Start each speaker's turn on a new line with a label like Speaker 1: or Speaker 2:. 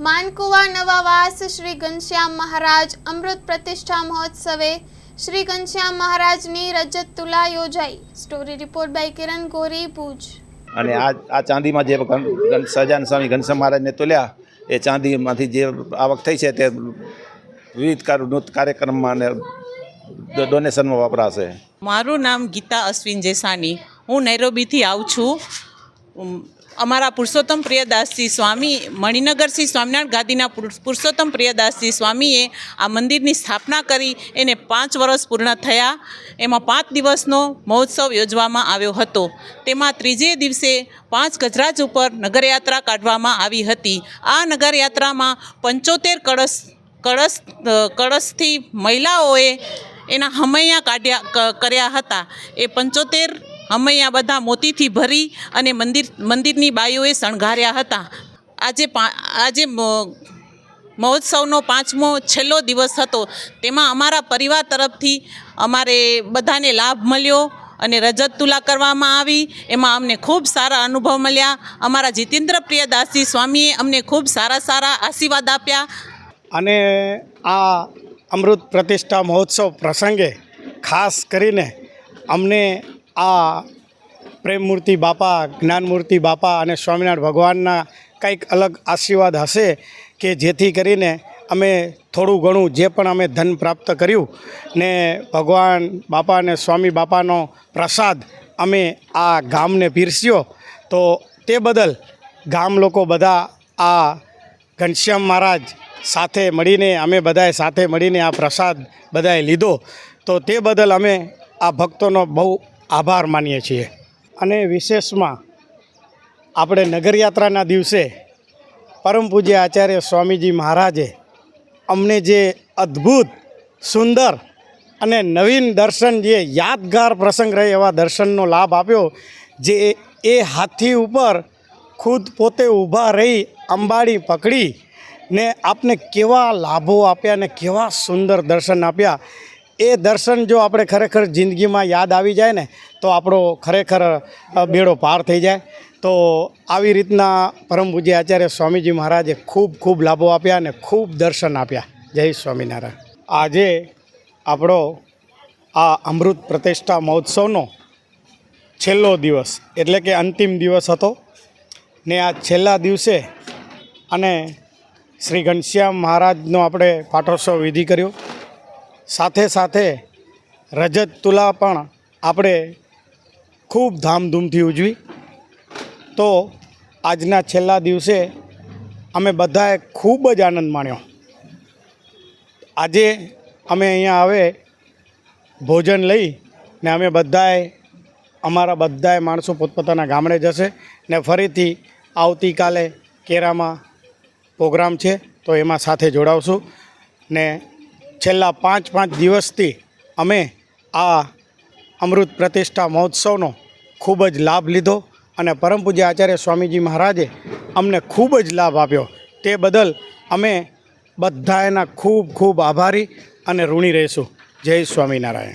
Speaker 1: માનકુવા નવાવાસ શ્રી ઘનશ્યામ મહારાજ અમૃત પ્રતિષ્ઠા મહોત્સવે શ્રી ઘનશ્યામ મહારાજની રજત તુલા યોજાઈ। સ્ટોરી રિપોર્ટ બાય કિરણ ગોરી, ભુજ।
Speaker 2: અને આ ચાંદીમાં જે સહજાનંદ સ્વામી ઘનશ્યામ મહારાજને તોલ્યા એ ચાંદીમાંથી જે આવક થઈ છે તે વિવિધ કાર્યક્રમમાં અને ડોનેશનમાં વપરાશે।
Speaker 3: મારું નામ ગીતા અશ્વિન જેસાની, હું નૈરોબીથી આવું છું। અમારા પુરુષોત્તમ પ્રિયદાસજી સ્વામી મણિનગર શ્રી સ્વામિનારાયણ ગાદીના પુરુષોત્તમ પ્રિયદાસજી સ્વામીએ આ મંદિરની સ્થાપના કરી એને 5 વર્ષ પૂર્ણ થયા। એમાં 5 દિવસનો મહોત્સવ યોજવામાં આવ્યો હતો। તેમાં ત્રીજે દિવસે 5 ગજરાજ ઉપર નગરયાત્રા કાઢવામાં આવી હતી। આ નગરયાત્રામાં 75 કળશથી મહિલાઓએ એના હમૈયા કર્યા હતા। એ 75 હમૈયા બધા મોતીથી ભરી અને મંદિરની બાઈઓએ શણગાર્યા હતા। આજે મહોત્સવનો 5મો છેલ્લો દિવસ હતો। તેમાં અમારા પરિવાર તરફથી અમારે બધાને લાભ મળ્યો અને રજત તુલા કરવામાં આવી। એમાં અમને ખૂબ સારા અનુભવ મળ્યા। અમારા જીતેન્દ્ર પ્રિયદાસજી સ્વામીએ અમને ખૂબ સારા આશીર્વાદ આપ્યા।
Speaker 4: અને આ અમૃત પ્રતિષ્ઠા મહોત્સવ પ્રસંગે ખાસ કરીને અમને આ પ્રેમમૂર્તિ બાપા, જ્ઞાનમૂર્તિ બાપા અને સ્વામિનારાયણ ભગવાનના કંઈક અલગ આશીર્વાદ હશે કે જેથી કરીને અમે થોડું ઘણું જે પણ અમે ધન પ્રાપ્ત કર્યું ને ભગવાન બાપા અને સ્વામી બાપાનો પ્રસાદ અમે આ ગામને પીરસ્યો, તો તે બદલ ગામ લોકો બધા આ ઘનશ્યામ મહારાજ સાથે મળીને અમે બધાએ સાથે મળીને આ પ્રસાદ બધાએ લીધો, તો તે બદલ અમે આ ભક્તોનો બહુ આભાર માનીએ છીએ। અને વિશેષમાં આપણે નગરયાત્રાના દિવસે પરમ પૂજ્ય આચાર્ય સ્વામીજી મહારાજે અમને જે અદ્ભુત, સુંદર અને નવીન દર્શન, જે યાદગાર પ્રસંગ રહે એવા દર્શનનો લાભ આપ્યો। જે એ હાથી ઉપર ખુદ પોતે ઊભા રહી અંબાડી પકડી ને આપને કેવા લાભો આપ્યા ને કેવા સુંદર દર્શન આપ્યા। એ દર્શન જો આપણે ખરેખર જિંદગીમાં યાદ આવી જાય ને તો આપણો ખરેખર બેડો પાર થઈ જાય। તો આવી રીતના પરમ પૂજ્ય આચાર્ય સ્વામીજી મહારાજે ખૂબ લાભો આપ્યા અને ખૂબ દર્શન આપ્યા। જય સ્વામિનારાયણ। આજે આપણો આ અમૃત પ્રતિષ્ઠા મહોત્સવનો છેલ્લો દિવસ એટલે કે અંતિમ દિવસ હતો ને આ છેલ્લા દિવસે અને શ્રી ઘનશ્યામ મહારાજનો આપણે પાઠોત્સવ વિધિ કર્યો। સાથે રજત તુલા પણ આપણે ખૂબ ધામધૂમથી ઉજવી। તો આજના છેલ્લા દિવસે અમે બધાએ ખૂબ જ આનંદ માણ્યો। આજે અમે અહીંયા આવે ભોજન લઈ ને અમે અમારા બધાએ માણસો પોતપોતાના ગામડે જશે ને ફરીથી આવતીકાલે કેરામાં પ્રોગ્રામ છે તો એમાં સાથે જોડાવશું ને છેલ્લા 5 દિવસથી અમે આ અમૃત પ્રતિષ્ઠા મહોત્સવનો ખૂબ જ લાભ લીધો અને પરમ પૂજ્ય આચાર્ય સ્વામીજી મહારાજે અમને ખૂબ જ લાભ આપ્યો। તે બદલ અમે બધા એના ખૂબ આભારી અને ઋણી રહીશું। જય સ્વામિનારાયણ।